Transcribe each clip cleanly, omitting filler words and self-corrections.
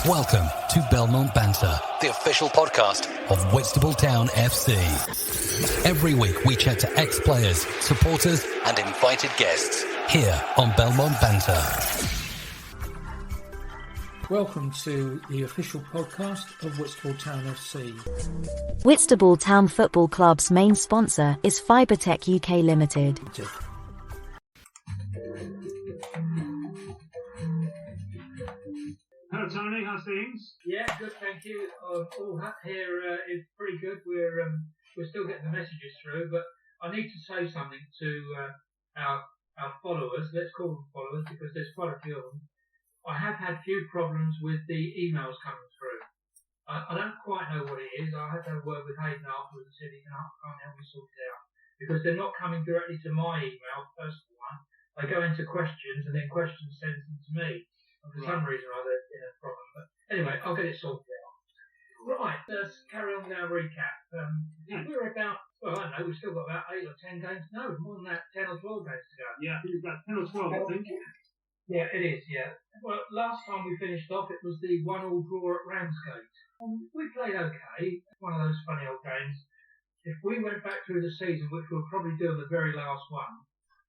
Welcome to Belmont Banter, the official podcast of Whitstable Town FC. Every week we chat to ex-players, supporters and invited guests here on Belmont Banter. Welcome to the official podcast of Whitstable Town FC. Whitstable Town Football Club's main sponsor is Fibertech UK Limited. Hello Tony, how's things? Yeah, good, thank you. All here is pretty good. We're still getting the messages through, but I need to say something to our followers. Let's call them followers because there's quite a few of them. I have had few problems with the emails coming through. I don't quite know what it is. I had to have a word with Hayden afterwards and said he can't help me sort it out because they're not coming directly to my email, personal one. They go into questions and then questions sends them to me. And for some reason or other, it's a problem. But anyway, I'll get it sorted out. Right, let's carry on with our recap. We're about, well, I don't know, we've still got about 8 or 10 games. No, more than that, 10 or 12 games to go. Yeah, I think it's about 10 or 12, I think. Yeah, it is, yeah. Well, last time we finished off, it was the 1-1 draw at Ramsgate. We played okay. One of those funny old games. If we went back through the season, which we'll probably do on the very last one,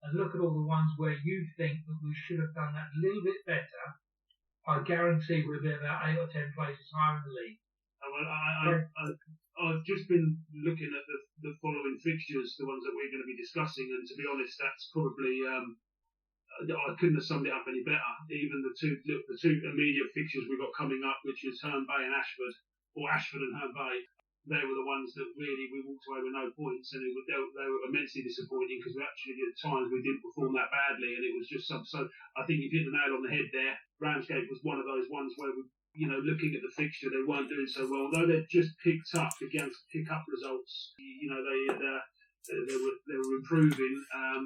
and look at all the ones where you think that we should have done that a little bit better, I guarantee we'll be about 8 or 10 places higher in the league. I've just been looking at the following fixtures, the ones that we're going to be discussing, and to be honest, that's probably I couldn't have summed it up any better. Even the two immediate fixtures we've got coming up, which is Herne Bay and Ashford, or Ashford and Herne Bay, they were the ones that really we walked away with no points, and they were immensely disappointing because we actually at times we didn't perform that badly, and it was just so. I think you've hit the nail on the head there. Ramsgate was one of those ones where we, looking at the fixture, they weren't doing so well. Although they'd just picked up, began to pick up results. They were improving.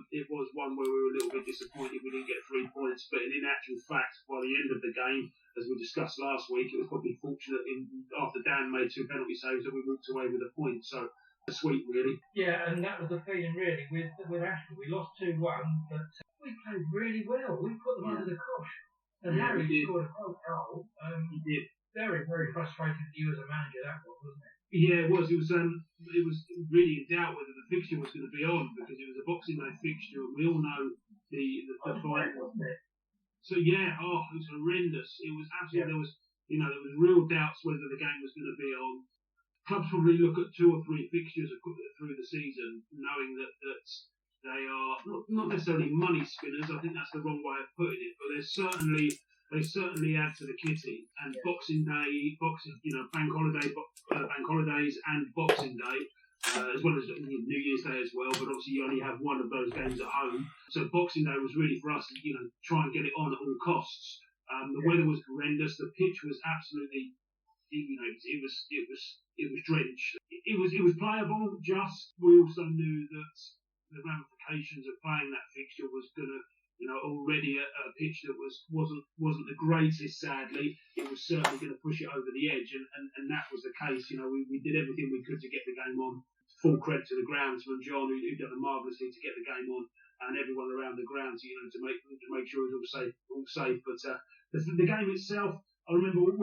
It was one where we were a little bit disappointed we didn't get 3 points, but in actual fact, by the end of the game, as we discussed last week, it was probably fortunate after Dan made 2 penalty saves that we walked away with a point. So sweet, really. Yeah, and that was the feeling really with Ashford. We lost 2-1, but we played really well. We put them under the cosh. And Harry scored a goal. He did. Very, very frustrating for you as a manager, that was, wasn't it? Yeah, it was. It was really in doubt whether the fixture was going to be on because it was a Boxing Day fixture. We all know the fight, wasn't it? So yeah, it was horrendous. It was absolutely there was real doubts whether the game was going to be on. Clubs probably look at 2 or 3 fixtures through the season, knowing that they are not necessarily money spinners. I think that's the wrong way of putting it, but they certainly add to the kitty. And Boxing Day, bank holidays and Boxing Day, as well as New Year's Day as well. But obviously you only have one of those games at home. So Boxing Day was really for us to try and get it on at all costs. The weather was horrendous. The pitch was absolutely, it was drenched. It was playable. Just we also knew that the ramifications of playing that fixture was going to. Already a pitch that wasn't the greatest, sadly. It was certainly going to push it over the edge, and that was the case. We did everything we could to get the game on. Full credit to the groundsman, John, who done marvellously to get the game on, and everyone around the ground, to make sure it was all safe. But the game itself, I remember I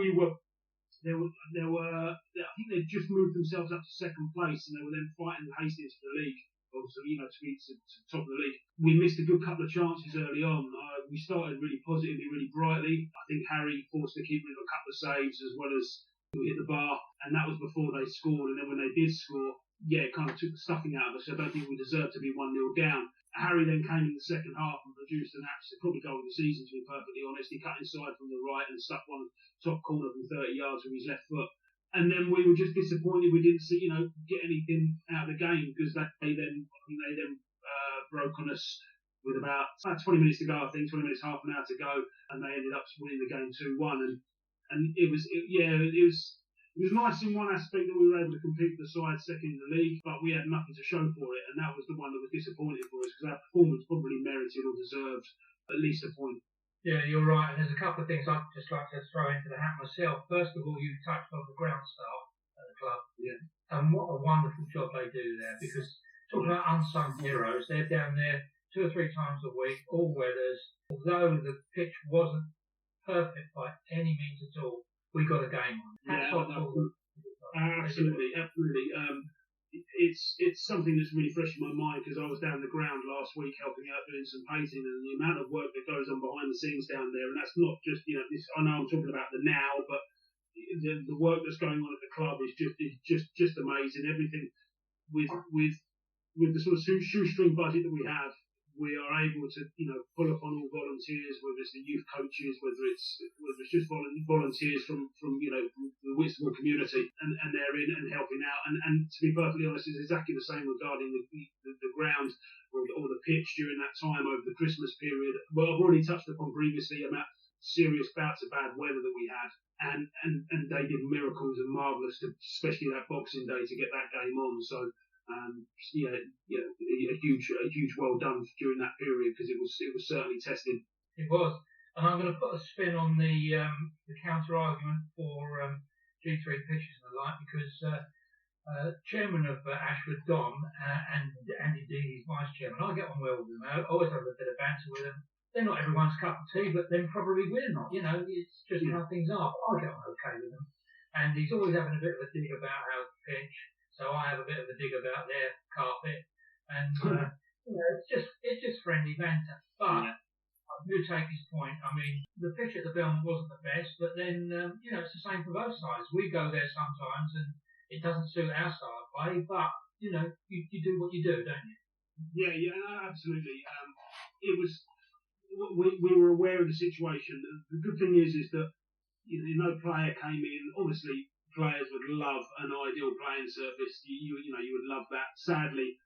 think they just moved themselves up to second place, and they were then fighting Hastings for the league. Also, to be to top of the league. We missed a good couple of chances early on. We started really positively, really brightly. I think Harry forced the keeper into a couple of saves as well as we hit the bar, and that was before they scored. And then when they did score, it kind of took the stuffing out of us. I don't think we deserved to be 1-0 down. Harry then came in the second half and produced an absolute probably goal of the season, to be perfectly honest. He cut inside from the right and stuck one top corner from 30 yards with his left foot. And then we were just disappointed we didn't see, get anything out of the game because they then broke on us with about 20 minutes to go, I think, 20 minutes, half an hour to go, and they ended up winning the game 2-1. And it was nice in one aspect that we were able to compete with the side second in the league, but we had nothing to show for it, and that was the one that was disappointing for us because our performance probably merited or deserved at least a point. Yeah, you're right. And there's a couple of things I'd just like to throw into the hat myself. First of all, you touched on the ground staff at the club. Yeah. And what a wonderful job they do there. Because talking about unsung heroes, they're down there 2 or 3 times a week, all weathers. Although the pitch wasn't perfect by any means at all, we got a game on. Absolutely. It's something that's really fresh in my mind because I was down the ground last week helping out doing some painting, and the amount of work that goes on behind the scenes down there, and that's not just I know I'm talking about the now, but the work that's going on at the club is just amazing. Everything with the sort of shoestring budget that we have, we are able to pull upon all volunteers, whether it's the youth coaches, whether it's just volunteers from the Whitstable community, and they're in and helping out. And to be perfectly honest, it's exactly the same regarding the ground or the pitch during that time over the Christmas period. Well, I've already touched upon previously about serious bouts of bad weather that we had, and they did miracles and marvellous, especially that Boxing Day, to get that game on. So. A huge well done during that period because it was certainly tested. It was, and I'm going to put a spin on the counter argument for G3 pitches and the like because chairman of Ashford, Don, and Andy Dean, his vice chairman, I get on well with them. I always have a bit of banter with them. They're not everyone's cup of tea, but then probably we're not. It's just how things are. But I get on okay with them, and he's always having a bit of a dig about our pitch. So I have a bit of a dig about their carpet, and it's just friendly banter. But I do take his point. I mean, the pitch at the Belmont wasn't the best, but then it's the same for both sides. We go there sometimes, and it doesn't suit our style of play. But you do what you do, don't you? Yeah, absolutely. It was we were aware of the situation. The good thing is that no player came in. Obviously, players would love an ideal playing surface. You would love that. Sadly,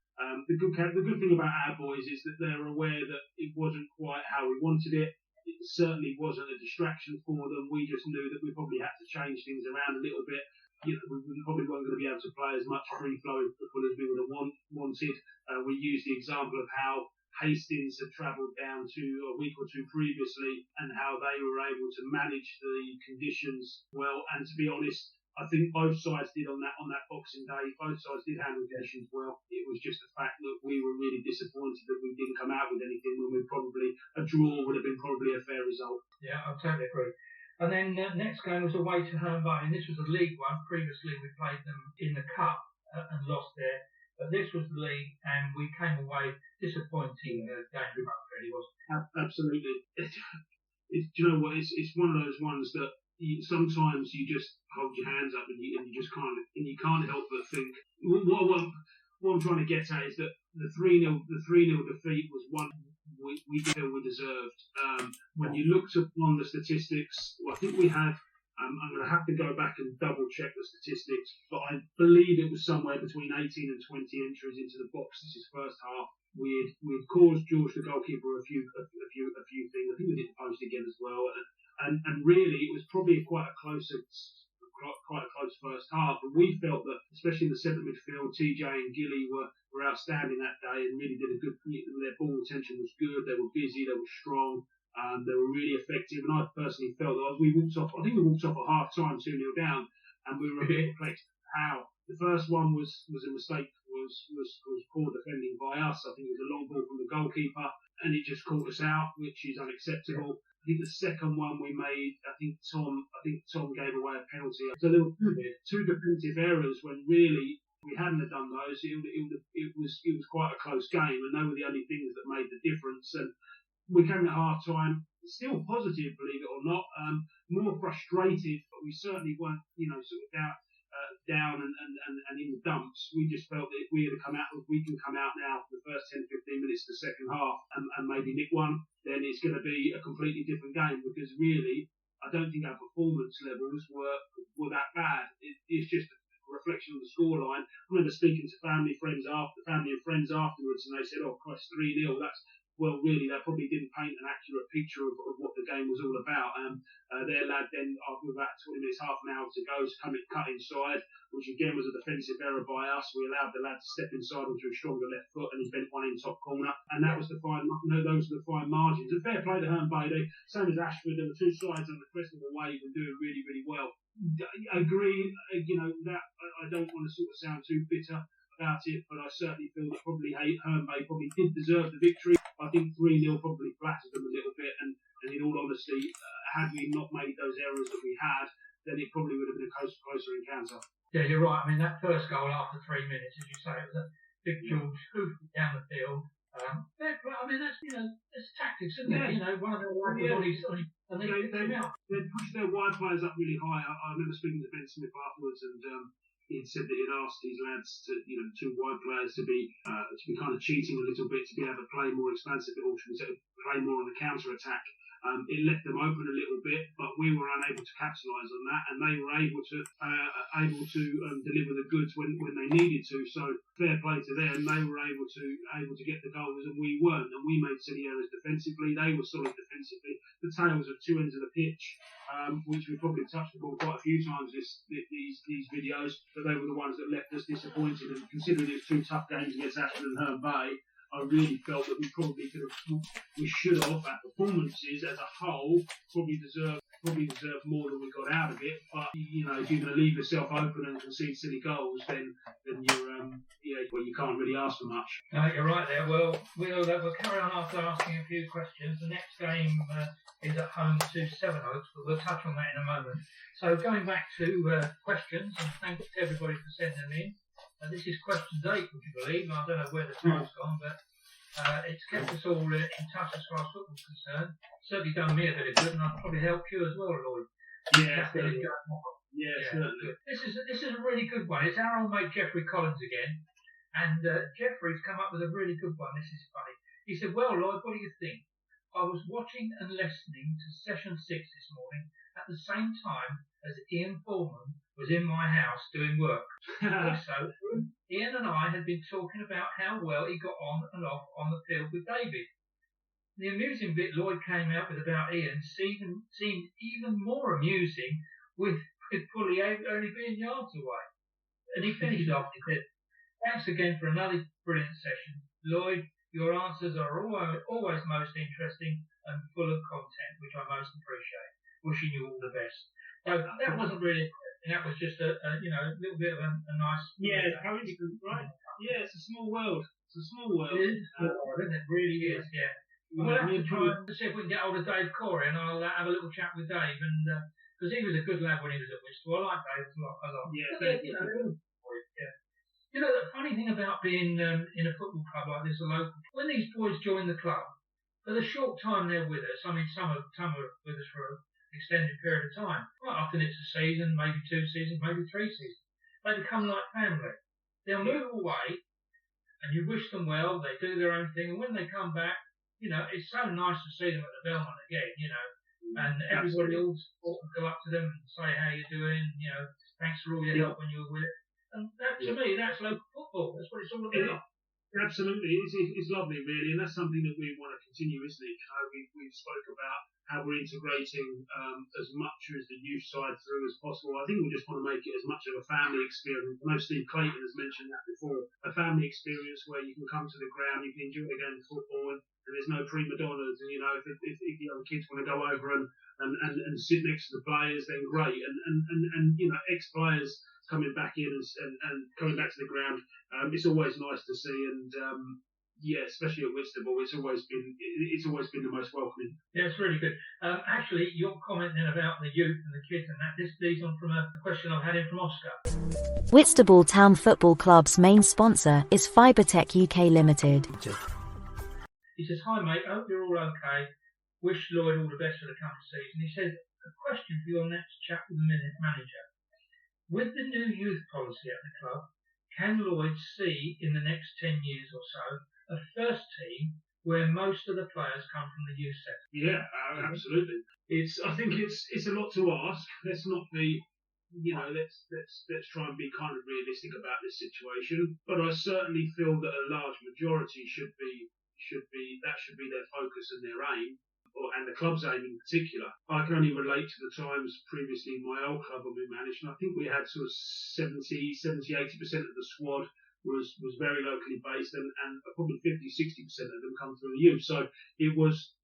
the good thing about our boys is that they're aware that it wasn't quite how we wanted it. It certainly wasn't a distraction for them. We just knew that we probably had to change things around a little bit. We probably weren't going to be able to play as much free-flowing football as we would have wanted. We used the example of how Hastings had travelled down to a week or two previously and how they were able to manage the conditions well. And to be honest, I think both sides did on that Boxing Day. Both sides did handle conditions well. It was just the fact that we were really disappointed that we didn't come out with anything when a draw would have been probably a fair result. Yeah, I totally agree. And then next game was away to Herne Bay, and this was a league one. Previously we played them in the cup and lost there, but this was the league, and we came away disappointing game. Really was. Absolutely. Do you know what? It's one of those ones that. Sometimes you just hold your hands up and you just can't help but think. What I'm trying to get at is that the 3-0 defeat was one we feel we deserved. When you looked upon the statistics, I think we had. I'm going to have to go back and double check the statistics, but I believe it was somewhere between 18 and 20 entries into the box. This is first half. We'd caused George the goalkeeper a few things. I think we did the post again as well. And really, it was probably quite a close first half. And we felt that, especially in the centre midfield, TJ and Gilly were outstanding that day and really did a good. Their ball retention was good. They were busy. They were strong. They were really effective. And I personally felt that we walked off. I think we walked off at half time 2-0 down, and we were a bit perplexed. How the first one was a mistake. Was poor defending by us. I think it was a long ball from the goalkeeper, and it just caught us out, which is unacceptable. I think the second one we made, I think Tom gave away a penalty. So there were two defensive errors when really we hadn't have done those. It was quite a close game, and they were the only things that made the difference. And we came at half time still positive, believe it or not, more frustrated, but we certainly weren't, sort of down and in the dumps. We just felt that if we can come out now for the first 10-15 minutes of the second half and maybe nick one, then it's going to be a completely different game, because really I don't think our performance levels were that bad. It's just a reflection of the scoreline. I remember speaking to family and friends afterwards, and they said, "Oh Christ, 3-0, that's." Well, really, that probably didn't paint an accurate picture of what the game was all about. Their lad then, after about 20 minutes, half an hour to go, cut inside, which again was a defensive error by us. We allowed the lad to step inside onto a stronger left foot, and he bent one in top corner. And that was those were the fine margins. And fair play to Herne Bay. Same as Ashford, there were two sides on the crest of the wave and doing really, really well. Agree, that I don't want to sort of sound too bitter about it, but I certainly feel that probably Herne Bay probably did deserve the victory. I think 3-0 probably flattered them a little bit, and in all honesty, had we not made those errors that we had, then it probably would have been a closer encounter. Yeah, you're right. I mean, that first goal after 3 minutes, as you say, it was a big George hoof down the field. I mean, that's, it's tactics, isn't it? One of their lads was on his, and they pushed their wide players up really high. I remember speaking to Ben Smith afterwards, and he'd said that he'd asked these lads to, two wide players to be kind of cheating a little bit, to be able to play more expansively, or should we say, play more on the counter attack. It left them open a little bit, but we were unable to capitalise on that, and they were able to deliver the goods when they needed to. So fair play to them; they were able to get the goals, and we weren't. And we made silly errors defensively; they were solid defensively. The tales of two ends of the pitch, which we probably touched upon quite a few times these videos, but they were the ones that left us disappointed. And considering it's two tough games against Ashton and Herne Bay, I really felt that we should have, our performances as a whole, probably deserve more than we got out of it. But if you're going to leave yourself open and concede silly goals, then you can't really ask for much. No, you're right there. Well, we'll carry on after asking a few questions. The next game is at home to Sevenoaks, but we'll touch on that in a moment. So going back to questions, and thanks to everybody for sending them in. This is questions 8, would you believe? I don't know where the time's gone, but it's kept us all in touch as far as football's concerned. Certainly done me a bit of good, and I've probably helped you as well, Lloyd. Yeah, certainly. Certainly. This is a really good one. It's our old mate Geoffrey Collins again, and Geoffrey's come up with a really good one. This is funny. He said, "Well, Lloyd, what do you think? I was watching and listening to session 6 this morning at the same time as Ian Foreman was in my house doing work. Also, Ian and I had been talking about how well he got on and off on the field with David. The amusing bit Lloyd came out with about Ian seemed even more amusing with Pulley only being yards away. And he finished off, he said, "Thanks again for another brilliant session. Lloyd, your answers are always most interesting and full of content, which I most appreciate. Wishing you all the best." So that wasn't really, that was just a little bit of a nice... Yeah, coincidence, right? Yeah, it's a small world. It's a small world. It is a small world, isn't it? It really is, yeah. We'll have to try and see if we can get hold of Dave Corey, and I'll have a little chat with Dave, and because he was a good lad when he was at Whitstable. I like Dave a lot. The funny thing about being in a football club like this, a local, when these boys join the club, for the short time they're with us, I mean, some are with us for an extended period of time. Quite often it's a season, maybe 2 seasons, maybe 3 seasons. They become like family. They'll move away, and you wish them well. They do their own thing, and when they come back, it's so nice to see them at the Belmont again, and everybody all support and go up to them and say how you're doing, thanks for all your help when you were with. And that, to me, that's local football. That's what it's all about. Absolutely, it's lovely, really, and that's something that we want to continue, isn't it? We've spoke about how we're integrating as much as the youth side through as possible. I think we just want to make it as much of a family experience. I know Steve Clayton has mentioned that before. A family experience where you can come to the ground, you can enjoy the game of football, and there's no prima donnas. And if the other kids want to go over and sit next to the players, then great. And ex-players coming back in and coming back to the ground, it's always nice to see. And especially at Whitstable, it's always been the most welcoming. Yeah, it's really good. Actually, your comment then about the youth and the kids and that, this leads on from a question I've had in from Oscar. Whitstable Town Football Club's main sponsor is Fibertech UK Limited. He says, "Hi mate, I hope you're all okay. Wish Lloyd all the best for the coming season." He says, "A question for your next chat with the manager. With the new youth policy at the club, can Lloyd see in the next 10 years or so a first team where most of the players come from the youth sector?" Yeah, absolutely. I think it's a lot to ask. Let's not be, let's try and be kind of realistic about this situation. But I certainly feel that a large majority should be their focus and their aim. And the club's aim in particular. I can only relate to the times previously in my old club when we managed, and I think we had sort of 80% of the squad was very locally based, and probably 50-60% of them come through the youth. So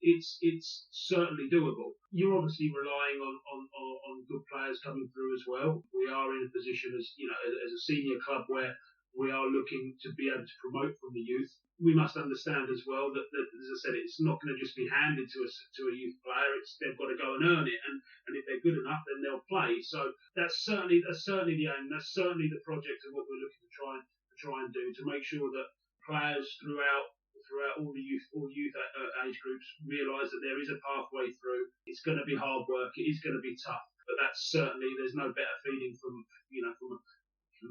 it's certainly doable. You're obviously relying on good players coming through as well. We are in a position as a senior club where we are looking to be able to promote from the youth. We must understand as well that as I said, it's not going to just be handed to a youth player. They've got to go and earn it, and if they're good enough, then they'll play. So that's certainly the aim. That's certainly the project of what we're looking to try and do, to make sure that players throughout all youth age groups realise that there is a pathway through. It's going to be hard work. It is going to be tough, but that's certainly, there's no better feeling from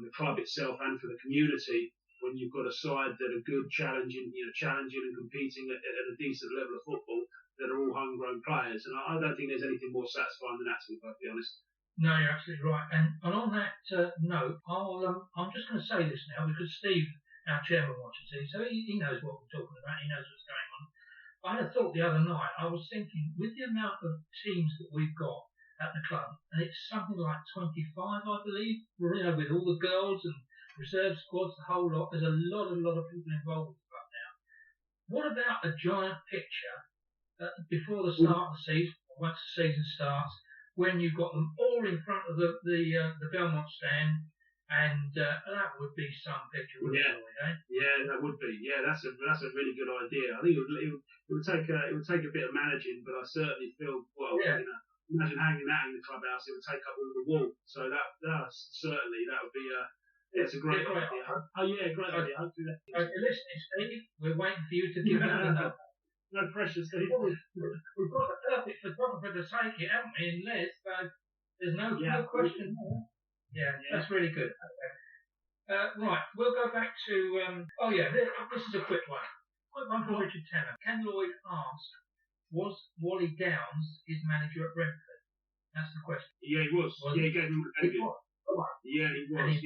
the club itself and for the community when you've got a side that are good, challenging and competing at a decent level of football, that are all homegrown players. And I don't think there's anything more satisfying than that, to be perfectly honest. No, you're absolutely right. And on that note, I'm just going to say this now because Steve, our chairman, watches these, so he knows what we're talking about. He knows what's going on. I had a thought the other night. I was thinking, with the amount of teams that we've got at the club, and it's something like 25, I believe, with all the girls and reserve squads, the whole lot. There's a lot of people involved with the club now. What about a giant picture before the start of the season, or once the season starts, when you've got them all in front of the Belmont stand, and that would be some picture, wouldn't it? Eh? Yeah, that would be. Yeah, that's a really good idea. I think it would take a bit of managing, but I certainly feel imagine hanging that in the clubhouse, it would take up all the wall. So that would be it's a great idea. Oh yeah, great idea. Hopefully that. Listening, Steve, we're waiting for you to give us a note. No pressure, Steve. We've got the perfect photographer to take it, haven't we, in Les? So there's no question there. Yeah, that's really good. Okay. Right, we'll go back to. This is a quick one. Quick one for Richard Tanner. Ken Lloyd asked, was Wally Downs his manager at Brentford? That's the question. Yeah, he was. He gave him a he was. Yeah, he was.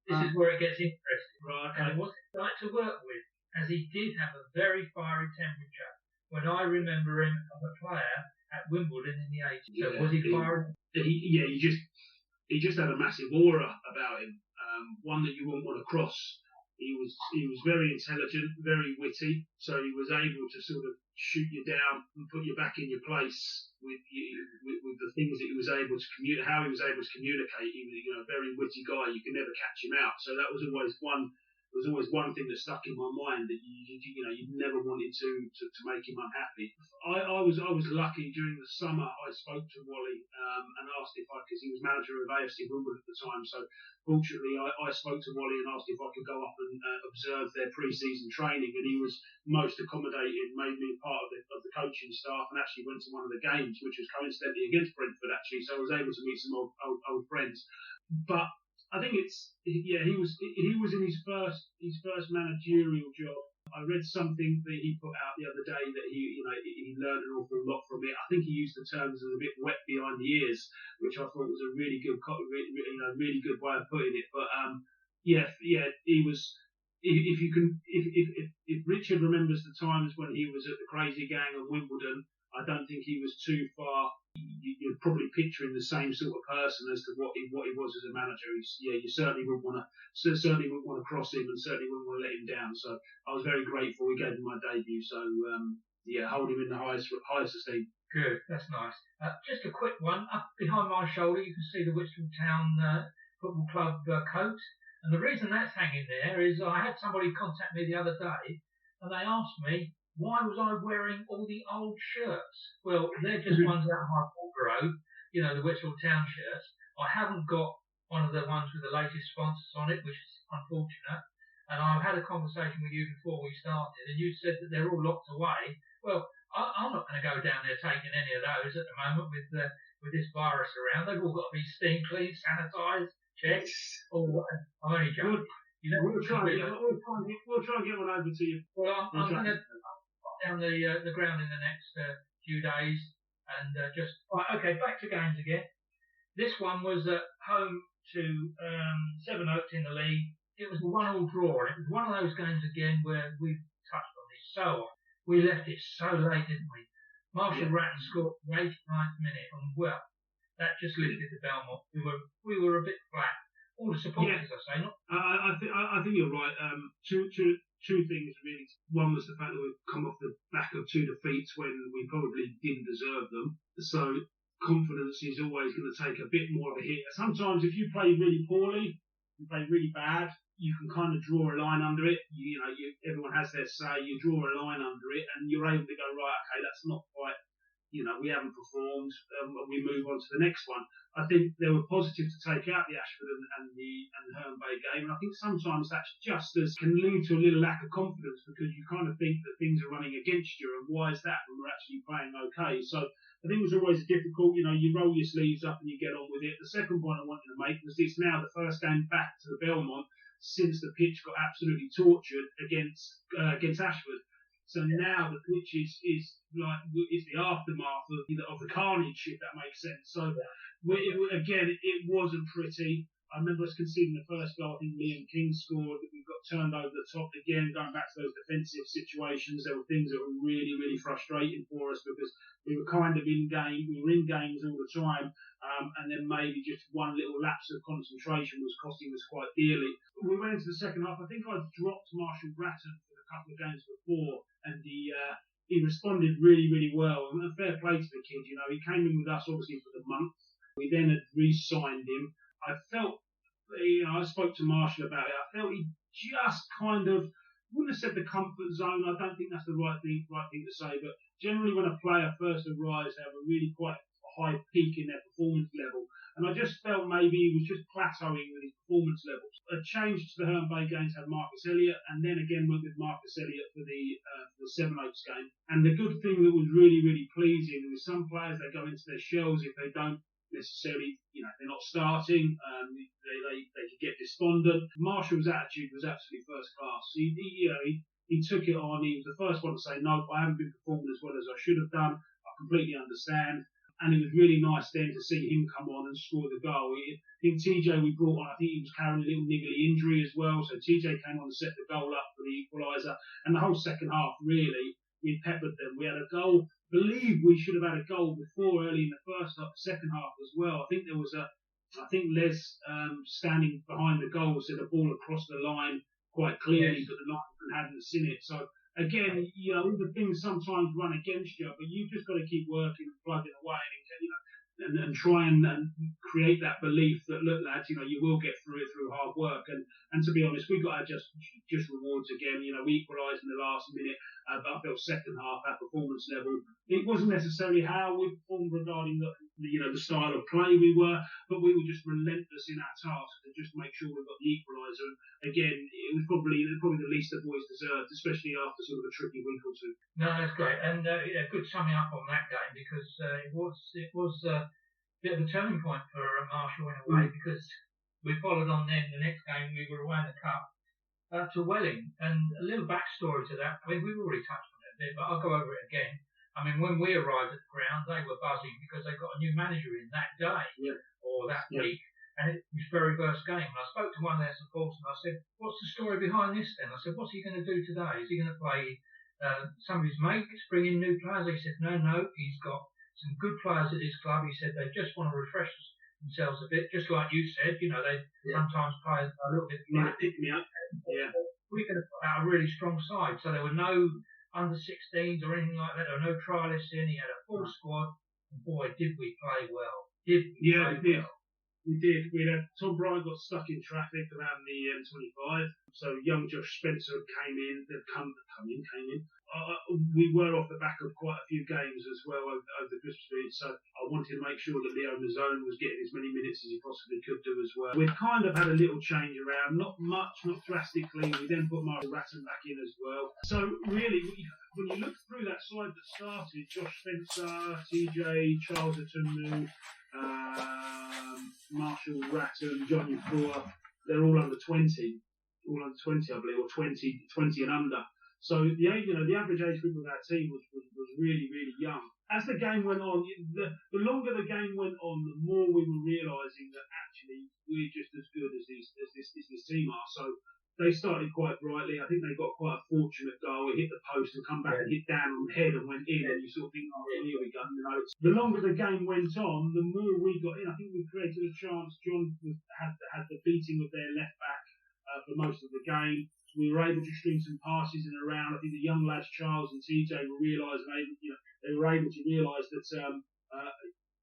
This is where it gets interesting. Right. And what he liked to work with, as he did have a very fiery temperature. When I remember him as a player at Wimbledon in the 80s. So was he fiery? He just had a massive aura about him. One that you wouldn't want to cross. He was very intelligent, very witty, so he was able to sort of shoot you down and put you back in your place with the things that he was able to communicate, how he was able to communicate. He was a very witty guy. You could never catch him out. So that was always one. There was always one thing that stuck in my mind, that you never wanted to make him unhappy. I was lucky during the summer. I spoke to Wally and asked because he was manager of AFC Wimbledon at the time. So fortunately, I spoke to Wally and asked if I could go up and observe their pre-season training, and he was most accommodating, made me part of the coaching staff, and actually went to one of the games, which was coincidentally against Brentford actually. So I was able to meet some old friends, but. I think he was in his first managerial job. I read something that he put out the other day that he learned an awful lot from it. I think he used the terms as a bit wet behind the ears, which I thought was a really good way of putting it. But he was. If Richard remembers the times when he was at the Crazy Gang of Wimbledon, I don't think he was too far. You're probably picturing the same sort of person as to what he was as a manager. You certainly wouldn't want to cross him, and certainly wouldn't want to let him down. So I was very grateful. He gave me my debut. So hold him in the highest esteem. Good, that's nice. Just a quick one. Up behind my shoulder, you can see the Whitstable Town Football Club coat. And the reason that's hanging there is I had somebody contact me the other day, and they asked me, why was I wearing all the old shirts? Well, they're just ones out of my wardrobe, the Whitstable Town shirts. I haven't got one of the ones with the latest sponsors on it, which is unfortunate. And I've had a conversation with you before we started, and you said that they're all locked away. Well, I'm not going to go down there taking any of those at the moment with this virus around. They've all got to be steam cleaned, sanitised, checked. I'm only joking. We'll try and get one over to you. Well, I'm going to down the ground in the next few days, and okay, back to games again. This one was at home to Seven Oaks in the league. It was a 1-1 draw, and it was one of those games again where we've touched on this so often. We left it so late, didn't we? Marshall Ratton scored the 89th minute, and well, that just lifted the Belmont. We were a bit flat. All the supporters, I say, not. I think you're right. Two things really. One was the fact that we've come off the back of 2 defeats when we probably didn't deserve them. So confidence is always going to take a bit more of a hit. Sometimes if you play really poorly, you play really bad, you can kind of draw a line under it. Everyone has their say. You draw a line under it, and you're able to go, right, okay, that's not quite, we haven't performed. We move on to the next one. I think there were positives to take out the Ashford and the Herne Bay game, and I think sometimes that's just as can lead to a little lack of confidence because you kind of think that things are running against you, and why is that when we're actually playing okay? So I think it was always difficult. You roll your sleeves up and you get on with it. The second point I wanted to make was it's now the first game back to the Belmont since the pitch got absolutely tortured against Ashford. So now the pitch is the aftermath of the carnage, if that makes sense. So it wasn't pretty. I remember us conceding the first goal. I think Liam King scored. We got turned over the top again. Going back to those defensive situations, there were things that were really, really frustrating for us because we were kind of in game. We were in games all the time, and then maybe just one little lapse of concentration was costing us quite dearly. We went into the second half. I think I dropped Marshall Bratton for a couple of games before, and he responded really, really well. And fair play to the kid. He came in with us obviously for the month. We then had re-signed him. I felt, I spoke to Marshall about it. I felt he just kind of wouldn't have said the comfort zone. I don't think that's the right thing to say. But generally, when a player first arrives, they have a really quite high peak in their performance level. And I just felt maybe he was just plateauing with his performance levels. A change to the Herne Bay game to have Marcus Elliott, and then again went with Marcus Elliott for the Seven Oaks game. And the good thing that was really, really pleasing was some players, they go into their shells if they don't necessarily, they're not starting, they could get despondent. Marshall's attitude was absolutely first class. He took it on. He was the first one to say, no, I haven't been performing as well as I should have done. I completely understand. And it was really nice then to see him come on and score the goal. I think TJ we brought on, I think he was carrying a little niggly injury as well. So TJ came on and set the goal up for the equaliser. And the whole second half, really, we peppered them. We had a goal. I believe we should have had a goal before early in the second half as well. I think there was Les standing behind the goal said the ball across the line quite clearly, yes, but the linesman hadn't seen it. So again, all the things sometimes run against you, but you've just got to keep working and plugging away and try and create that belief that, look, lads, you will get through it through hard work. And to be honest, we got our just rewards again. We equalised in the last minute. I felt second half, our performance level, it wasn't necessarily how we performed regarding the style of play we were, but we were just relentless in our task to just make sure we got the equaliser. And again, it was probably the least the boys deserved, especially after sort of a tricky week or two. No, that's great, and good summing up on that game because it was a bit of a turning point for Marshall in a way because we followed on then the next game we were away in the cup to Welling, and a little backstory to that. I mean, we've already touched on it a bit, but I'll go over it again. I mean, when we arrived at the ground, they were buzzing because they got a new manager in that day or that week, and it was his very first game. And I spoke to one of their supporters and I said, "What's the story behind this then?" I said, "What's he going to do today? Is he going to play some of his mates, bring in new players?" He said, No, he's got some good players at his club. He said they just want to refresh themselves a bit, just like you said. They sometimes play a little bit flat. We're going to put out a really strong side. So there were no under 16s or anything like that. There were no trialists in. He had a full squad. And boy, did we play well. We did. We had Tom Bryan got stuck in traffic around the M25. So young Josh Spencer came in. We were off the back of quite a few games as well over the Christmas period. So I wanted to make sure that Leo Mazzone was getting as many minutes as he possibly could do as well. We've kind of had a little change around, not much, not drastically. We then put Marshall Ratton back in as well. So really, when you look through that side that started, Josh Spencer, TJ, Charles Atunu, Marshall Ratton, Johnny Brewer, they're all under 20. All under 20, I believe, or 20 and under. So the average age group of our team was really, really young. As the game went on, the longer the game went on, the more we were realising that actually we're just as good as this team are. So they started quite brightly. I think they got quite a fortunate goal. It hit the post and come back and hit down on the head and went in. And you sort of think, oh, here we go. The longer the game went on, the more we got in. I think we created a chance. John had the beating of their left back for most of the game. We were able to string some passes in and around. I think the young lads, Charles and TJ, were realising they were able to realise that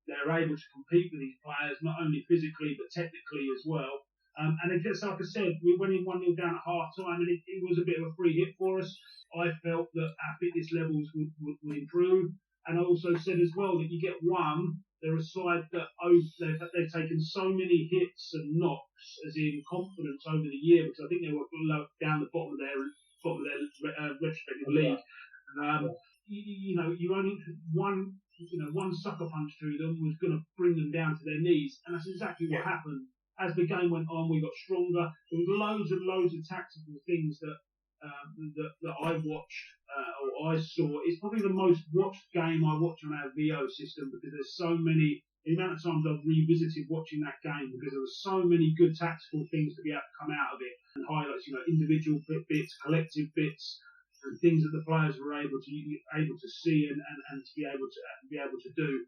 they were able to compete with these players, not only physically but technically as well. And it just, like I said, we went in 1-0 down at half time, and it was a bit of a free hit for us. I felt that our fitness levels would improve. And I also said as well that you get one, they're a side that they've taken so many hits and knocks, as in confidence over the year, because I think they were down the bottom of their respective league. You only one sucker punch through them was going to bring them down to their knees, and that's exactly what happened. As the game went on, we got stronger. There was loads and loads of tactical things that I watched or I saw. It's probably the most watched game I watched on our VO system, because there's so many. The amount of times I've revisited watching that game, because there were so many good tactical things to be able to come out of it, and highlights, individual bits, collective bits, and things that the players were able to see and to be able to do.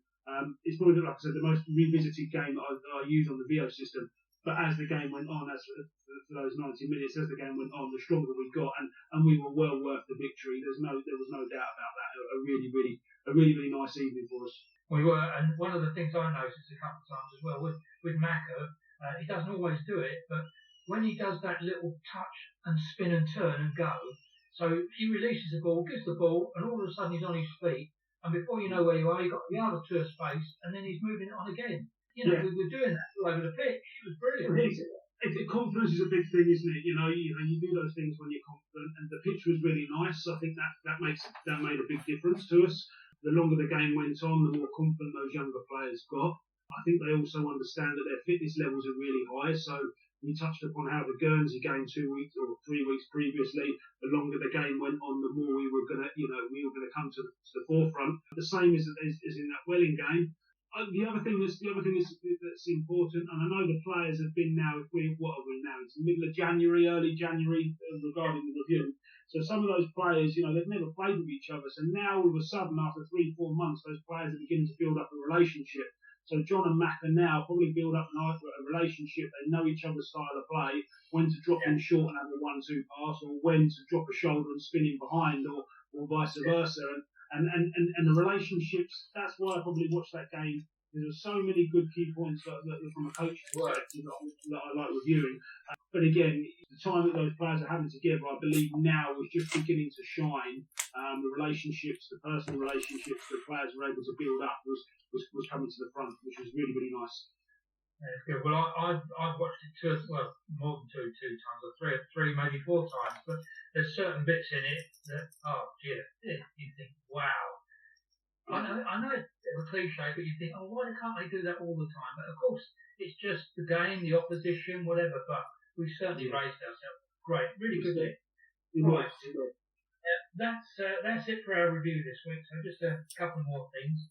It's probably, like I said, the most revisited game that I use on the VO system. But as the game went on, for those 90 minutes, as the game went on, the stronger we got, and we were well worth the victory. There was no doubt about that. A really nice evening for us. We were, and one of the things I noticed a couple of times as well with Mako, he doesn't always do it, but when he does that little touch and spin and turn and go, so he releases the ball, gives the ball, and all of a sudden he's on his feet, and before you know where you are, you've got the other two of space, and then he's moving it on again. We were doing that all over the pitch. It was brilliant. Confidence is a big thing, isn't it? You do those things when you're confident, and the pitch was really nice. I think that made a big difference to us. The longer the game went on, the more confident those younger players got. I think they also understand that their fitness levels are really high. So we touched upon how the Guernsey game 2 weeks or 3 weeks previously, the longer the game went on, the more we were going to come to the forefront. The same as in that Welling game. The other thing that's important, and I know the players have been now. What are we now? It's the middle of January, early January, regarding the review. So some of those players, they've never played with each other. So now all of a sudden, after 3-4 months, those players are beginning to build up a relationship. So John and Mac are now probably build up a relationship. They know each other's style of play, when to drop in short and have a 1-2 pass, or when to drop a shoulder and spin in behind, or vice versa. And the relationships, that's why I probably watched that game. There were so many good key points that from a coach's perspective that I like reviewing. But again, the time that those players are having together, I believe now was just beginning to shine. The relationships, the personal relationships that players were able to build up was coming to the front, which was really, really nice. Yeah, it's good. Well, I've watched it more than two times, or three, maybe 4 times. But there's certain bits in it that, you think, wow. I know it's a cliche, but you think, why can't they do that all the time? But of course, it's just the game, the opposition, whatever. But we certainly raised ourselves. Great, really good day. Right. That's it for our review this week. So just a couple more things.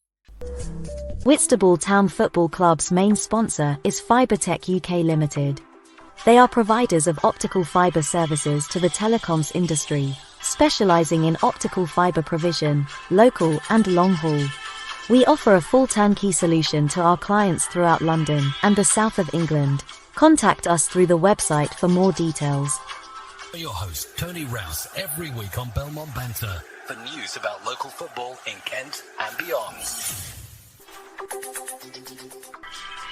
Whitstable Town Football Club's main sponsor is Fibertech UK Limited. They are providers of optical fibre services to the telecoms industry, specialising in optical fibre provision, local and long haul. We offer a full turnkey solution to our clients throughout London and the south of England. Contact us through the website for more details. Your host, Tony Rouse, every week on Belmont Banter, for news about local football in Kent and beyond.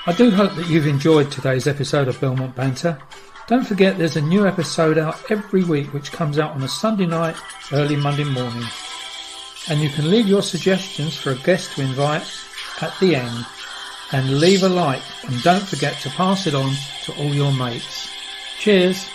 I do hope that you've enjoyed today's episode of Belmont Banter. Don't forget there's a new episode out every week which comes out on a Sunday night, early Monday morning. And you can leave your suggestions for a guest to invite at the end. And leave a like, and don't forget to pass it on to all your mates. Cheers!